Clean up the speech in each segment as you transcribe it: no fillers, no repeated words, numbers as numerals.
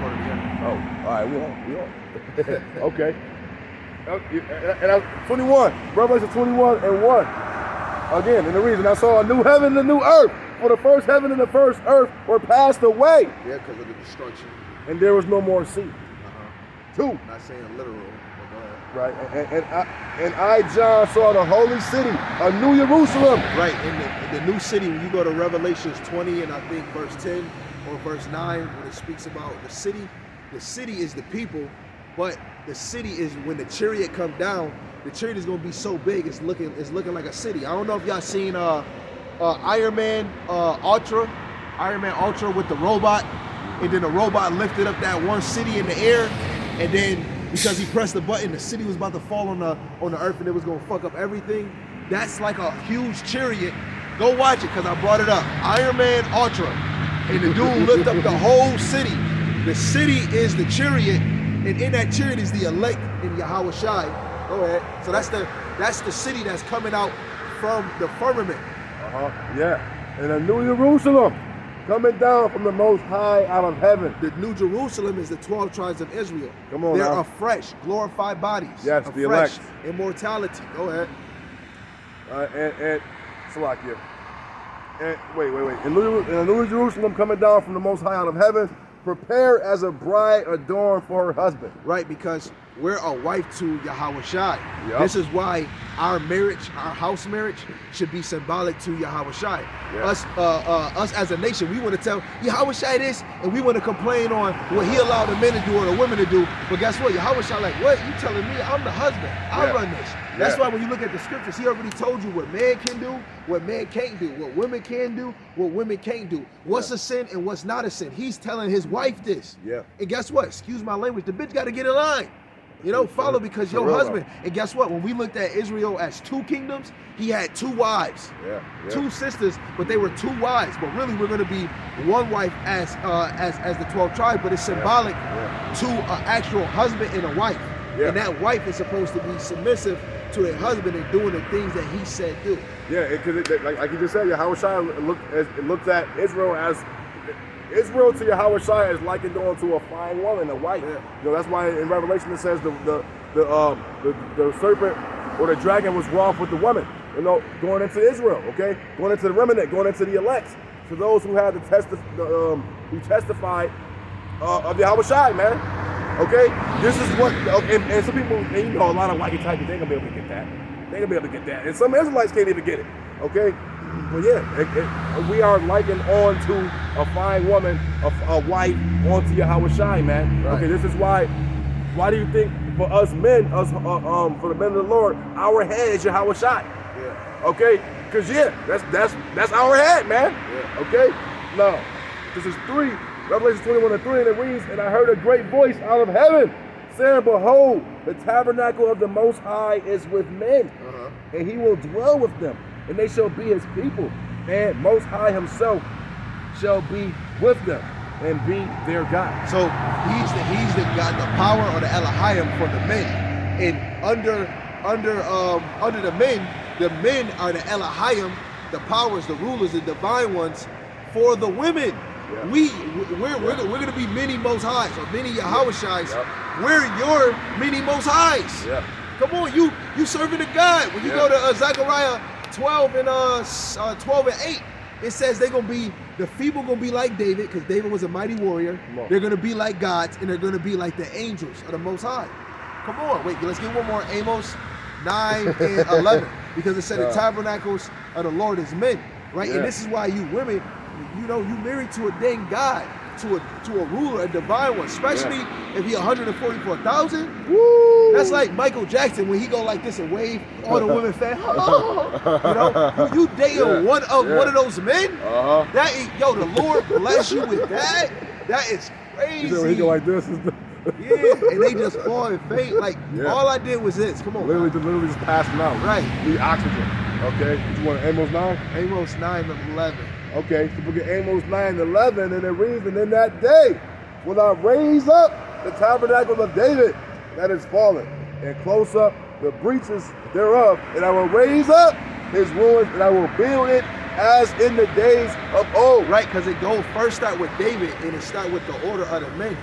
part of the end. Oh, all right, we on. Okay. And 21, Revelation 21 and 1. Again, and the reason I saw a new heaven and a new earth. For the first heaven and the first earth were passed away. Yeah, because of the destruction. And there was no more sea. 2. Not saying literal, but go ahead. Right, and I, John, saw the holy city, a new Jerusalem. Right, in the new city, when you go to Revelations 20 and I think verse 10 or verse 9, when it speaks about the city is the people, but the city is when the chariot come down, the chariot is going to be so big, it's looking like a city. I don't know if y'all seen Iron Man Ultra with the robot, and then the robot lifted up that one city in the air, and then because he pressed the button, the city was about to fall on the earth and it was gonna fuck up everything. That's like a huge chariot. Go watch it because I brought it up. Iron Man Ultra, and the dude lift up the whole city. The city is the chariot, and in that chariot is the elect in Yahweh Shai. Go ahead. So that's the city that's coming out from the firmament. Yeah, and a new Jerusalem coming down from the Most High out of heaven. The New Jerusalem is the 12 tribes of Israel. Come on They're now. afresh, glorified bodies. Yes, the elect. Immortality. Go ahead. And Salakia. And wait. And a new Jerusalem coming down from the Most High out of heaven, prepared as a bride adorned for her husband. Right, because we're a wife to Yahweh Shai. Yep. This is why our marriage, our house marriage, should be symbolic to Yahweh Shai. Yeah. Us as a nation, we want to tell Yahweh Shai this, and we want to complain on what he allowed the men to do or the women to do. But guess what? Yahweh Shai like, what? You telling me I'm the husband? I run this. That's why when you look at the scriptures, he already told you what man can do, what man can't do, what women can do, what women can't do. What's a sin and what's not a sin. He's telling his wife this. Yeah. And guess what? Excuse my language. The bitch got to get in line. You know, follow because your husband. And guess what? When we looked at Israel as 2 kingdoms, he had 2 wives, 2 sisters, but they were 2 wives. But really, we're going to be 1 wife as the 12 tribes. But it's symbolic to an actual husband and a wife. Yeah. And that wife is supposed to be submissive to her husband and doing the things that he said do. Yeah, because like you just said, Yahweh Shai looked at Israel as Israel to Yahweh Shai is likened on to a fine woman, a wife. Yeah. You know, that's why in Revelation it says the serpent or the dragon was wroth with the woman. You know, going into Israel, okay, going into the remnant, going into the elect, to those who had who testified of Yahweh Shai, man. Okay, this is what. Okay, and some people, and you know, a lot of white types, they ain't gonna be able to get that. They ain't gonna be able to get that, and some Israelites can't even get it. Okay, but yeah, we are likened on to a fine woman, a wife, onto Yahweh Shai, man. Right. Okay, this is why. Why do you think for us men, for the men of the Lord, our head is Yahweh Shai? Yeah. Okay, because that's our head, man. Yeah. Okay, now this is 3. Revelation 21 and 3, and it reads, and I heard a great voice out of heaven, saying, behold, the tabernacle of the Most High is with men, and he will dwell with them, and they shall be his people, and Most High himself shall be with them, and be their God. So he's the God, the power or the Elohim for the men. And under the men are the Elohim, the powers, the rulers, the divine ones for the women. Yeah. We're gonna be many Most Highs or many Yahweh Shais. We're your many Most Highs. Yeah. Come on, you serving a God. When you go to Zechariah 12 and 8, it says the feeble gonna be like David, because David was a mighty warrior. They're gonna be like gods, and they're gonna be like the angels of the Most High. Come on, wait, let's get one more. Amos 9 and 11, because it said the tabernacles of the Lord is men, right? Yeah. And this is why you women, you know, you married to a dang God, to a ruler, a divine one, especially if he 144,000. Woo! That's like Michael Jackson when he go like this and wave, all the women say, oh, you know, you dating one of those men. That is, yo, the Lord bless you with that. That is crazy. When he go like this, yeah, and they just fall and faint. Like all I did was this. Come on, literally just passing out. Right. The oxygen. Okay. You want Amos 9? Amos 9 and 11. Okay, so we get Amos 9 and 11, and it reads, and in that day will I raise up the tabernacle of David that is fallen, and close up the breaches thereof, and I will raise up his ruins, and I will build it as in the days of old. Right, because it go first start with David, and it start with the order of the men.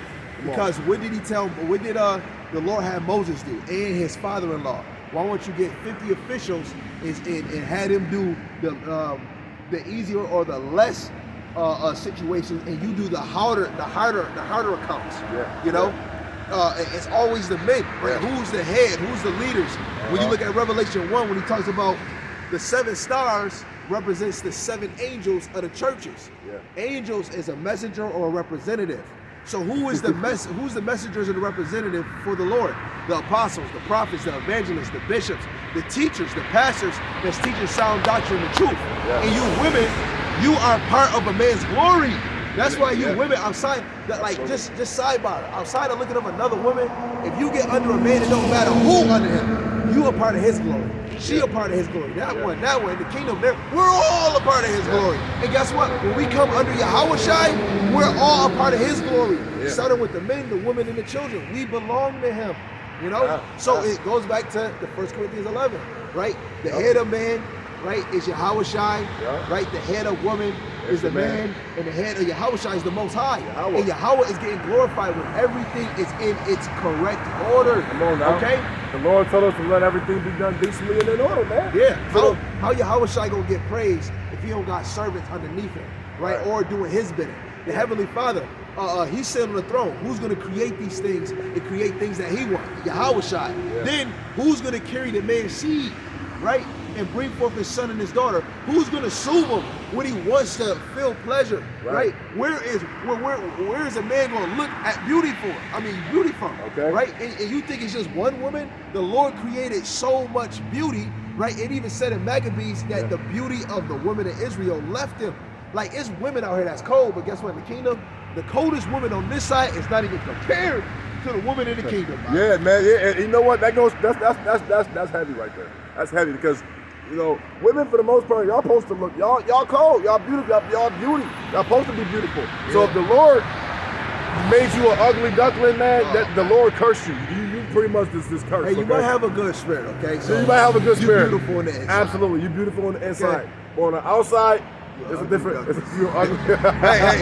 Because what did he tell? What did the Lord have Moses do and his father-in-law? Why won't you get 50 officials and had him do the easier or the less situations, and you do the harder accounts? Yeah. You know, it's always the men, right? Yeah. Who's the head? Who's the leaders? When you look at Revelation 1, when he talks about the 7 stars represents the 7 angels of the churches. Yeah. Angels is a messenger or a representative. So who's the messengers and the representative for the Lord? The apostles, the prophets, the evangelists, the bishops, the teachers, the pastors that's teaching sound doctrine and truth. Yeah. And you women, you are part of a man's glory. That's why you Yeah. women outside, that like just sidebar, outside of looking of another woman, if you get under a man, it don't matter who under him, you are part of his glory. She a part of his glory. That one, the kingdom there, we're all a part of his glory. And guess what? When we come under Yahushua, we're all a part of his glory. Yeah. Starting with the men, the women, and the children. We belong to him. You know? Yeah. So Yeah. it goes back to the 1 Corinthians 11, right? The head of man, right, is Yahushua, Yeah. right? The head of woman is the man, and the head of Yahushua is the Most High. Yahweh. And Yahweh is getting glorified when everything is in its correct order. Come on now. Okay? The Lord told us to let everything be done decently and in order, man. Yeah. So, How Yahushua gonna get praised if he don't got servants underneath him, right? Right. Or doing his bidding. The Heavenly Father, he's sitting on the throne. Who's gonna create these things and create things that he wants? Yahushua. Yeah. Then who's gonna carry the man's seed, right? And bring forth his son and his daughter. Who's gonna soothe him when he wants to feel pleasure, right? Where is a man gonna look at beauty from? Okay. Right? And you think it's just one woman? The Lord created so much beauty, right? It even said in Maccabees that the beauty of the women of Israel left him. Like, it's women out here that's cold, but guess what? In the kingdom, the coldest woman on this side is not even compared to the woman in the kingdom. Man. yeah, man. Yeah, and you know what? That's heavy right there. That's heavy because, you know, women for the most part, y'all supposed to look, y'all cold, y'all beautiful, y'all beauty, y'all supposed to be beautiful. So if the Lord made you an ugly duckling, man, that the Lord cursed you. You pretty much just cursed. Hey, you okay? might have a good spirit, okay? So you might have a good spirit. You're beautiful on the inside. Absolutely, you're beautiful on the inside. But on the outside, it's a different. You're ugly. hey.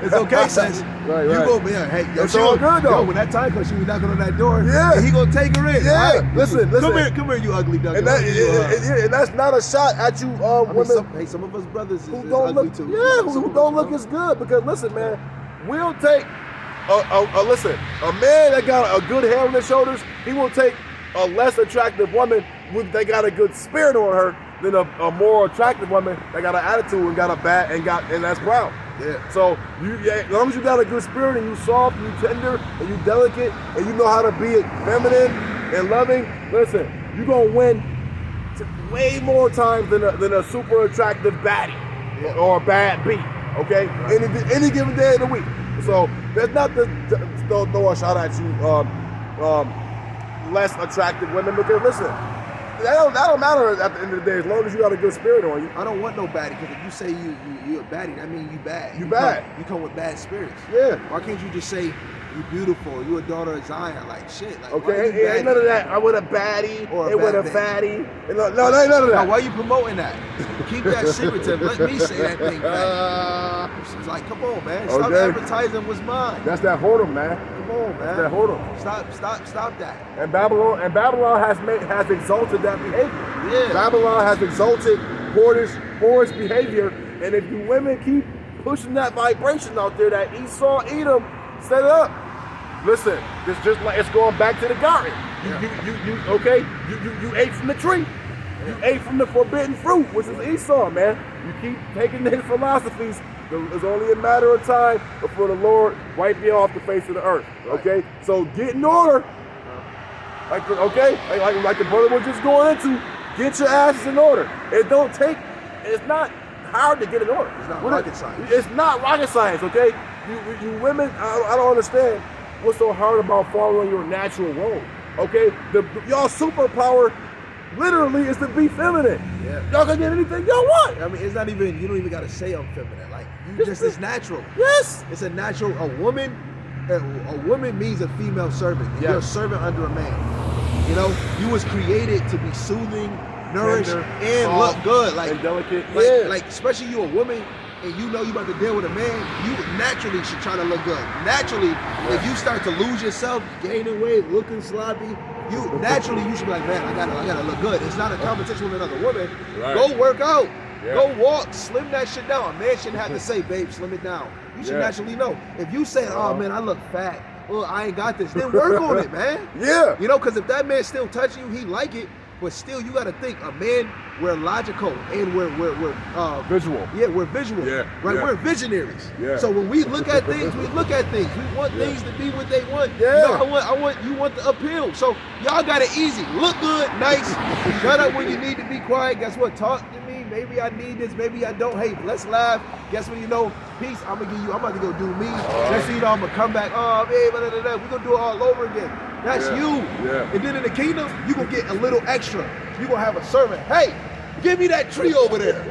It's okay, sis. Right. You go, man. Hey, yo, It's all good, though. Yo, when that time comes, she be knocking on that door. Yeah. And he gonna take her in. Yeah. Right? Listen. Come here, you ugly duck. And that's not a shot at you, women. Some of us brothers is Who don't ugly look, too. yeah, Some who of don't us, look as good. Because listen, man, we'll take listen, a man that got a good head on his shoulders, he will take a less attractive woman that got a good spirit on her than a more attractive woman that got an attitude and got a bad and that's proud. Yeah. So as long as you got a good spirit and you soft and you tender and you delicate and you know how to be feminine and loving, listen, you're gonna win way more times than a super attractive baddie or a bad beat. Okay, any given day of the week. So that's not to throw a shot at you less attractive women, because listen, that don't matter at the end of the day as long as you got a good spirit on you. I don't want no baddie, because if you say you a baddie, that means you bad. You bad. You come with bad spirits. Yeah. Why can't you just say you beautiful? You a daughter of Zion? Like shit. Like, Okay, ain't none of that. I with a baddie Or a and with a bad fatty. No, there ain't none of Now, that. why you promoting that? Keep that secretive. Let me say that thing. It's like, come on, man. Stop Okay. advertising what's mine. That's that whoredom, man. Come on, man. That whoredom. Stop that. And Babylon has exalted that behavior. Yeah. Babylon has exalted whorish behavior, and if you women keep pushing that vibration out there, that Esau, Edom, set it up. Listen, it's just like it's going back to the garden. You ate from the tree. You ate from the forbidden fruit, which is Esau, man. You keep taking his philosophies. It's only a matter of time before the Lord wipe you off the face of the earth. Okay, so get in order. Like the brother was just going into, get your asses in order. It's not hard to get in order. It's not rocket science. It's not rocket science, okay? You women, I don't understand what's so hard about following your natural role, okay? Y'all superpower literally is to be feminine. Yeah. Y'all can get anything y'all want. I mean, it's not even, you don't even got to say I'm feminine. Like, it's natural. Yes. It's a natural, a woman means a female servant. Yeah. You're a servant under a man. You know, you was created to be soothing, nourished, Tender, and soft, look good. Like, and delicate. like especially you a woman, and you know you about to deal with a man, you naturally should try to look good. Naturally, if you start to lose yourself, gaining weight, looking sloppy, you should be like, man, I gotta look good. It's not a competition with another woman. Right. Go work out. Yeah. Go walk, slim that shit down. A man shouldn't have to say, babe, slim it down. You should naturally know. If you say, oh man, I look fat, well, I ain't got this, then work on it, man. Yeah. You know, because if that man still touching you, he like it, but still you gotta think, a man, we're logical and we're visual. Yeah, we're visual. Yeah. Right? Yeah. We're visionaries. Yeah. So when we look at things, we look at things. We want things to be what they want. Yeah. You know, you want the appeal. So y'all got it easy. Look good, nice. Shut up when you need to be quiet. Guess what? Talk to me. Maybe I need this. Maybe I don't. Hey, let's laugh. Guess what? You know, peace. I'm about to go do me. Just so you know, I'm gonna come back. Oh, man, blah, blah, blah. We're gonna do it all over again. That's you. Yeah. And then in the kingdom, you gonna get a little extra. You gonna have a servant. Hey, give me that tree over there.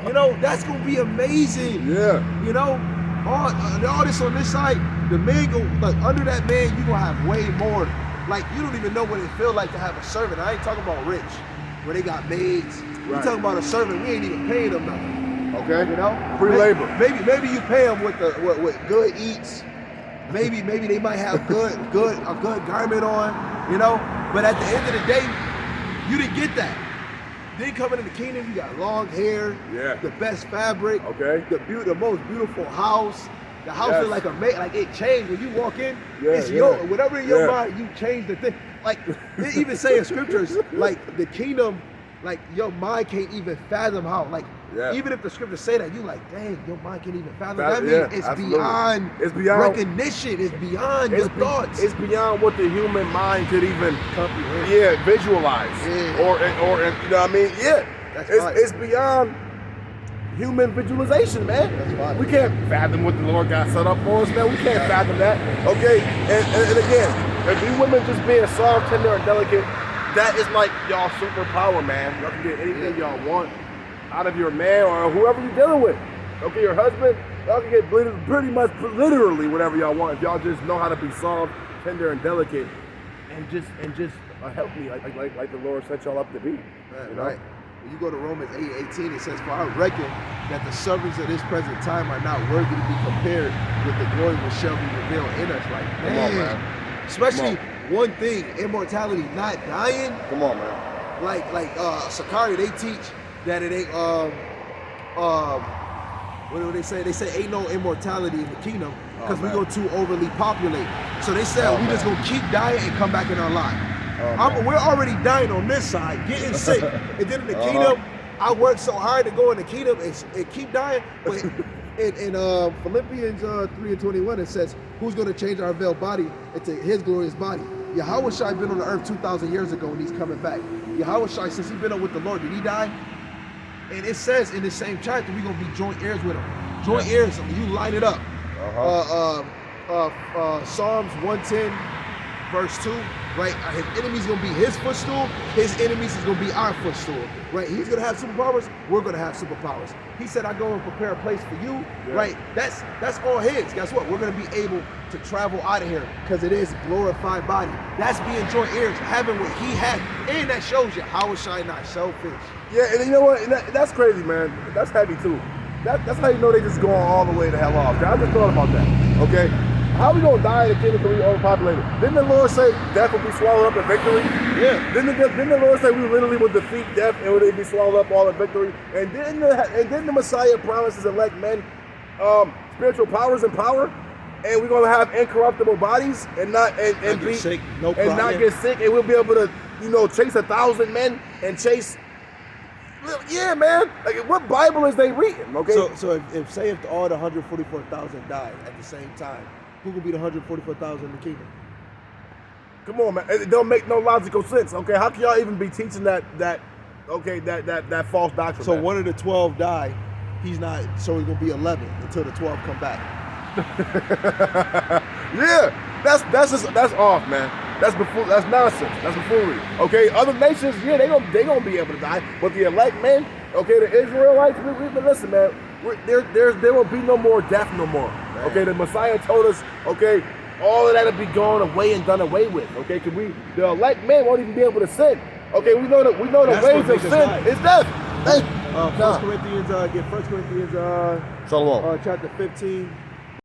You know, that's gonna be amazing. Yeah. You know, all this on this side, the man go like under that man, you gonna have way more. Like you don't even know what it feel like to have a servant. I ain't talking about rich, where they got maids. We talking about a servant. We ain't even paying them nothing. Okay. You know, Free labor. Maybe you pay them with with good eats. Maybe they might have a good garment on. You know, but at the end of the day, you didn't get that. Then coming in the kingdom, you got long hair, the best fabric, the most beautiful house. The house is like like it changed when you walk in. It's your whatever in your mind, you change the thing. Like they even say in scriptures, like the kingdom, like your mind can't even fathom how. Like even if the scriptures say that, you like, dang, your mind can't even fathom. That means it's beyond recognition. It's beyond your thoughts. It's beyond what the human mind could even comprehend. Visualize. Or you know what I mean? It's beyond human visualization, man. We can't fathom what the Lord got set up for us, man. We can't fathom that. Okay, and again, if you women just being soft, tender, and delicate, that is like y'all superpower, man. Y'all can get anything y'all want out of your man or whoever you're dealing with. Okay, your husband, y'all can get pretty much literally whatever y'all want if y'all just know how to be soft, tender, and delicate, and just help me like the Lord set y'all up to be. Man, you know? Right. When you go to Romans 8:18, it says, "For I reckon that the servants of this present time are not worthy to be compared with the glory which shall be revealed in us." Like, man. Especially one thing, immortality, not dying. Come on, man. Like Sakari, they teach that it ain't what do they say? They say ain't no immortality in the kingdom because we go too overly populate. So they said we just gonna keep dying and come back in our life. We're already dying on this side, getting sick, and then in the kingdom, I worked so hard to go in the kingdom and keep dying. But in Philippians 3:21, it says, "Who's going to change our veiled body into His glorious body?" Yahweh Shai been on the earth 2,000 years ago, and He's coming back. Yahweh Shai, since He's been up with the Lord, did He die? And it says in the same chapter, we're gonna be joint heirs with Him. Joint heirs, you line it up. Psalms 110, verse 2. Right, his enemies gonna be his footstool. His enemies is gonna be our footstool. Right, he's gonna have superpowers. We're gonna have superpowers. He said, "I go and prepare a place for you." Right, that's all his. Guess what? We're gonna be able to travel out of here because it is glorified body. That's being joint heirs, having what he had, and that shows you how is I not selfish. Yeah, and you know what? That's crazy, man. That's heavy too. That's how you know they just going all the way the hell off. I just thought about that. Okay. How we gonna die in the kingdom because we overpopulated? Didn't the Lord say death will be swallowed up in victory? Yeah. Didn't the Lord say we literally would defeat death and would be swallowed up all in victory? And didn't the Messiah promise his elect men spiritual powers and power? And we're gonna have incorruptible bodies and not be sick, not get sick, and we'll be able to chase 1,000 men and chase. Yeah, man. Like, what Bible is they reading? Okay. So if all the 144,000 died at the same time, who will be the 144,000 in the kingdom? Come on, man. It don't make no logical sense. Okay, how can y'all even be teaching that false doctrine? So one of the 12 die. He's not. So it's gonna be 11 until the 12 come back. Yeah, that's off, man. That's nonsense. That's buffoonery. Okay, other nations, yeah, they gonna be able to die, but the elect men, okay, the Israelites, listen, man, there will be no more death, no more. Man. Okay, the Messiah told us, okay, all of that'll be gone away and done away with. Okay, the elect men won't even be able to sin. Okay, we know the wages of sin is death. Hey, First Corinthians, get First Corinthians Shalom. chapter 15.